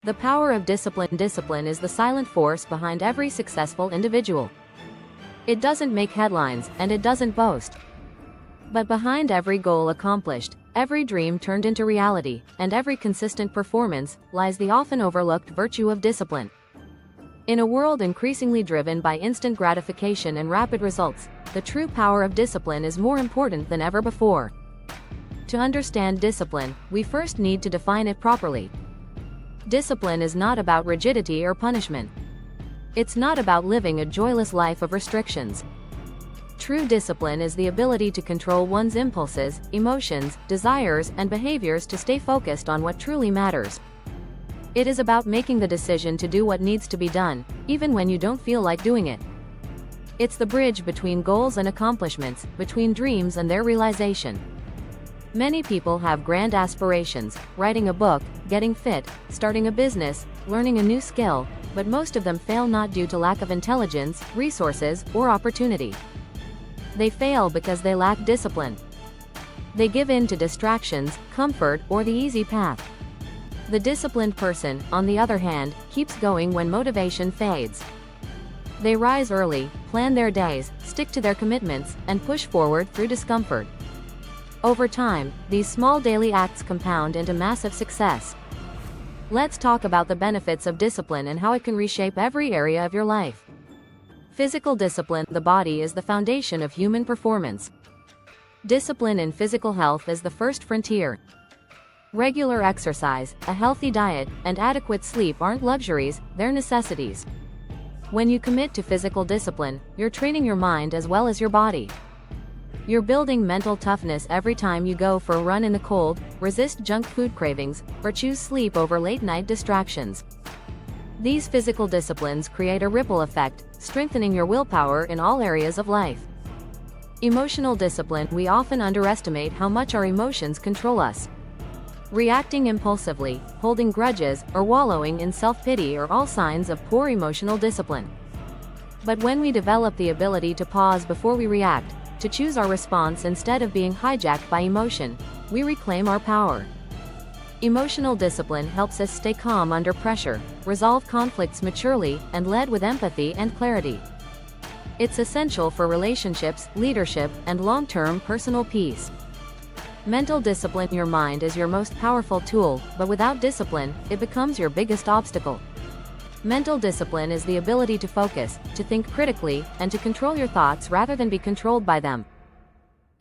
The power of discipline. Discipline is the silent force behind every successful individual. It doesn't make headlines, and it doesn't boast. But behind every goal accomplished, every dream turned into reality, and every consistent performance, lies the often overlooked virtue of discipline. In a world increasingly driven by instant gratification and rapid results, the true power of discipline is more important than ever before. To understand discipline, we first need to define it properly. Discipline is not about rigidity or punishment. It's not about living a joyless life of restrictions. True discipline is the ability to control one's impulses, emotions, desires, and behaviors to stay focused on what truly matters. It is about making the decision to do what needs to be done, even when you don't feel like doing it. It's the bridge between goals and accomplishments, between dreams and their realization. Many people have grand aspirations, writing a book, getting fit, starting a business, learning a new skill, but most of them fail not due to lack of intelligence, resources, or opportunity. They fail because they lack discipline. They give in to distractions, comfort, or the easy path. The disciplined person, on the other hand, keeps going when motivation fades. They rise early, plan their days, stick to their commitments, and push forward through discomfort. Over time, these small daily acts compound into massive success. Let's talk about the benefits of discipline and how it can reshape every area of your life. Physical discipline. The body is the foundation of human performance. Discipline in physical health is the first frontier. Regular exercise, a healthy diet, and adequate sleep aren't luxuries, they're necessities. When you commit to physical discipline, you're training your mind as well as your body. You're building mental toughness every time you go for a run in the cold, resist junk food cravings, or choose sleep over late-night distractions. These physical disciplines create a ripple effect, strengthening your willpower in all areas of life. Emotional discipline. We often underestimate how much our emotions control us. Reacting impulsively, holding grudges, or wallowing in self-pity are all signs of poor emotional discipline. But when we develop the ability to pause before we react, to choose our response instead of being hijacked by emotion, we reclaim our power. Emotional discipline helps us stay calm under pressure, resolve conflicts maturely, and lead with empathy and clarity. It's essential for relationships, leadership, and long-term personal peace. Mental discipline. Your mind is your most powerful tool, but without discipline, it becomes your biggest obstacle. Mental discipline is the ability to focus, to think critically, and to control your thoughts rather than be controlled by them.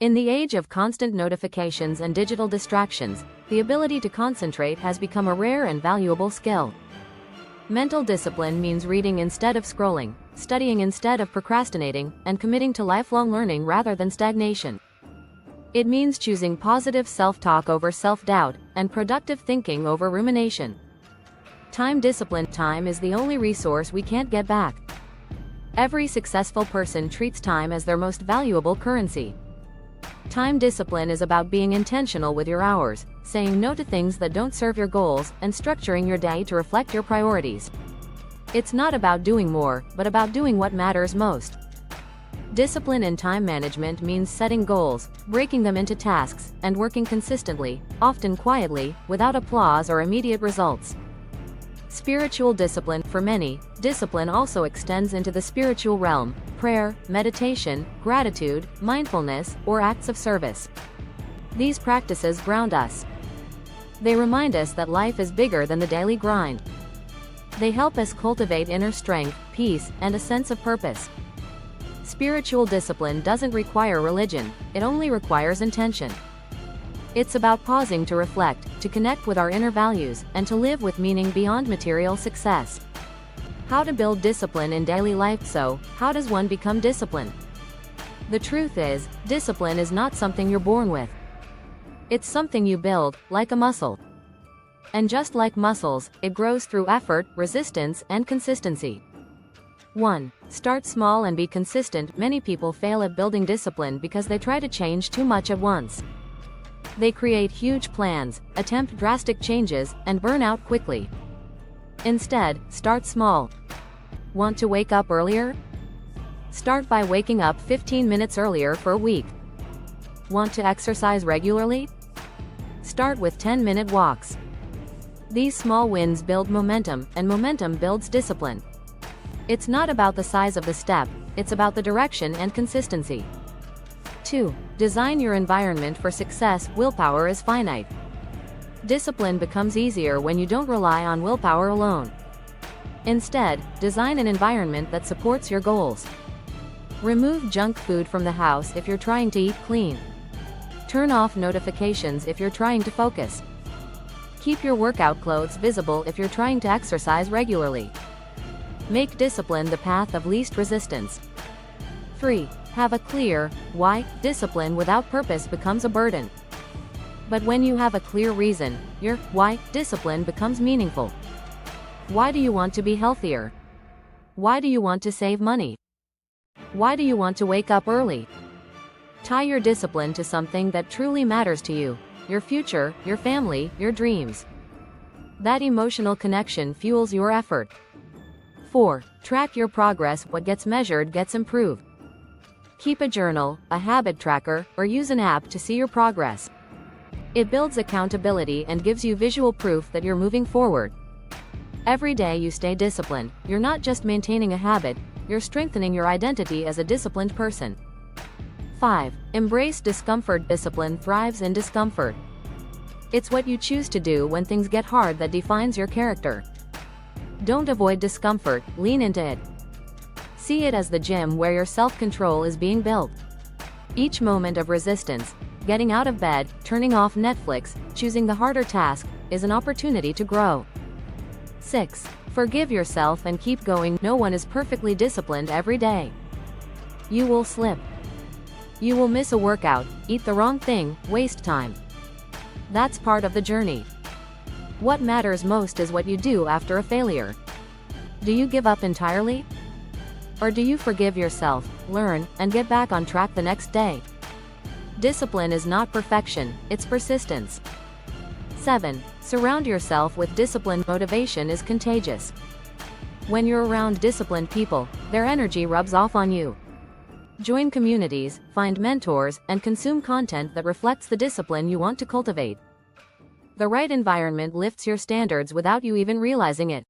In the age of constant notifications and digital distractions, the ability to concentrate has become a rare and valuable skill. Mental discipline means reading instead of scrolling, studying instead of procrastinating, and committing to lifelong learning rather than stagnation. It means choosing positive self-talk over self-doubt, and productive thinking over rumination. Time discipline. Time is the only resource we can't get back. Every successful person treats time as their most valuable currency. Time discipline is about being intentional with your hours, saying no to things that don't serve your goals, and structuring your day to reflect your priorities. It's not about doing more, but about doing what matters most. Discipline in time management means setting goals, breaking them into tasks, and working consistently, often quietly, without applause or immediate results. Spiritual discipline. For many, discipline also extends into the spiritual realm: prayer, meditation, gratitude, mindfulness, or acts of service. These practices ground us. They remind us that life is bigger than the daily grind. They help us cultivate inner strength, peace, and a sense of purpose. Spiritual discipline doesn't require religion, it only requires intention. It's about pausing to reflect, to connect with our inner values, and to live with meaning beyond material success. How to build discipline in daily life. So, how does one become disciplined? The truth is, discipline is not something you're born with. It's something you build, like a muscle. And just like muscles, it grows through effort, resistance, and consistency. 1. Start small and be consistent. Many people fail at building discipline because they try to change too much at once. They create huge plans, attempt drastic changes, and burn out quickly. Instead, start small. Want to wake up earlier? Start by waking up 15 minutes earlier for a week. Want to exercise regularly? Start with 10-minute walks. These small wins build momentum, and momentum builds discipline. It's not about the size of the step, it's about the direction and consistency. 2. Design your environment for success. Willpower is finite. Discipline becomes easier when you don't rely on willpower alone. Instead, design an environment that supports your goals. Remove junk food from the house if you're trying to eat clean. Turn off notifications if you're trying to focus. Keep your workout clothes visible if you're trying to exercise regularly. Make discipline the path of least resistance. 3. Have a clear why. Discipline without purpose becomes a burden. But when you have a clear reason, your why discipline becomes meaningful. Why do you want to be healthier? Why do you want to save money? Why do you want to wake up early? Tie your discipline to something that truly matters to you, your future, your family, your dreams. That emotional connection fuels your effort. 4. Track your progress. What gets measured gets improved. Keep a journal, a habit tracker, or use an app to see your progress. It builds accountability and gives you visual proof that you're moving forward. Every day you stay disciplined, you're not just maintaining a habit, you're strengthening your identity as a disciplined person. 5. Embrace discomfort. Discipline thrives in discomfort. It's what you choose to do when things get hard that defines your character. Don't avoid discomfort, lean into it. See it as the gym where your self-control is being built. Each moment of resistance, getting out of bed, turning off Netflix, choosing the harder task, is an opportunity to grow. 6. Forgive yourself and keep going. No one is perfectly disciplined every day. You will slip. You will miss a workout, eat the wrong thing, waste time. That's part of the journey. What matters most is what you do after a failure. Do you give up entirely? Or do you forgive yourself, learn, and get back on track the next day? Discipline is not perfection, it's persistence. 7. Surround yourself with discipline. Motivation is contagious. When you're around disciplined people, their energy rubs off on you. Join communities, find mentors, and consume content that reflects the discipline you want to cultivate. The right environment lifts your standards without you even realizing it.